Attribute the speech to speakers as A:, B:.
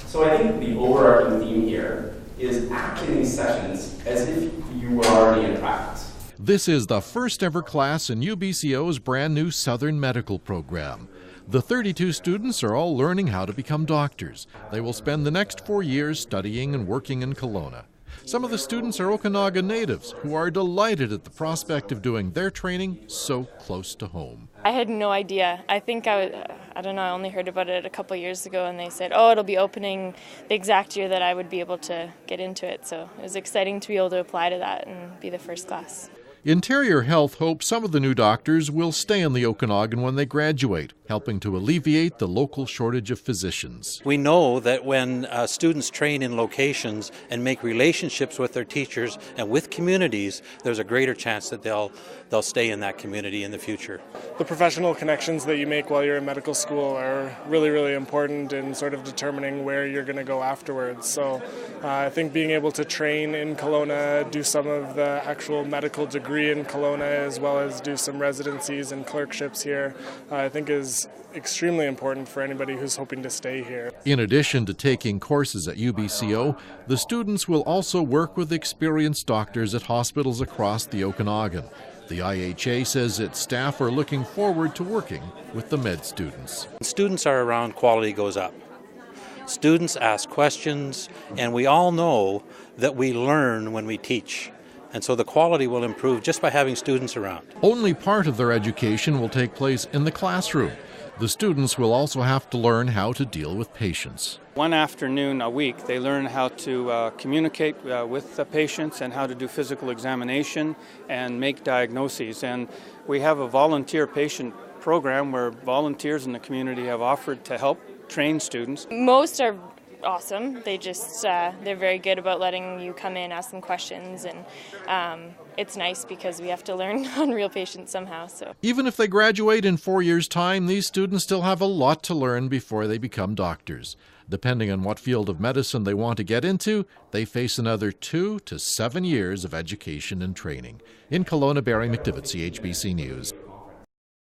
A: So I think the overarching theme here is acting these sessions as if you were already in practice.
B: This is the first ever class in UBCO's brand new Southern Medical program. The 32 students are all learning how to become doctors. They will spend the next 4 years studying and working in Kelowna. Some of the students are Okanagan natives who are delighted at the prospect of doing their training so close to home.
C: I had no idea. I think I don't know, I only heard about it a couple years ago, and they said, oh, it'll be opening the exact year that I would be able to get into it. So it was exciting to be able to apply to that and be the first class.
B: Interior Health hopes some of the new doctors will stay in the Okanagan when they graduate, helping to alleviate the local shortage of physicians.
D: We know that when students train in locations and make relationships with their teachers and with communities, there's a greater chance that they'll stay in that community in the future.
E: The professional connections that you make while you're in medical school are really, really important in sort of determining where you're going to go afterwards. So I think being able to train in Kelowna, do some of the actual medical degree in Kelowna, as well as do some residencies and clerkships here, I think is extremely important for anybody who's hoping to stay here.
B: In addition to taking courses at UBCO, the students will also work with experienced doctors at hospitals across the Okanagan. The IHA says its staff are looking forward to working with the med students.
D: When students are around, quality goes up. Students ask questions, and we all know that we learn when we teach. And so the quality will improve just by having students around.
B: Only part of their education will take place in the classroom. The students will also have to learn how to deal with patients.
F: One afternoon a week, they learn how to communicate with the patients and how to do physical examination and make diagnoses. And we have a volunteer patient program where volunteers in the community have offered to help train students.
C: Most are awesome. They just, they're very good about letting you come in, ask them questions, and it's nice because we have to learn on real patients somehow. So
B: even if they graduate in 4 years' time, these students still have a lot to learn before they become doctors. Depending on what field of medicine they want to get into, they face another 2 to 7 years of education and training. In Kelowna, Barry McDivitt, CHBC News.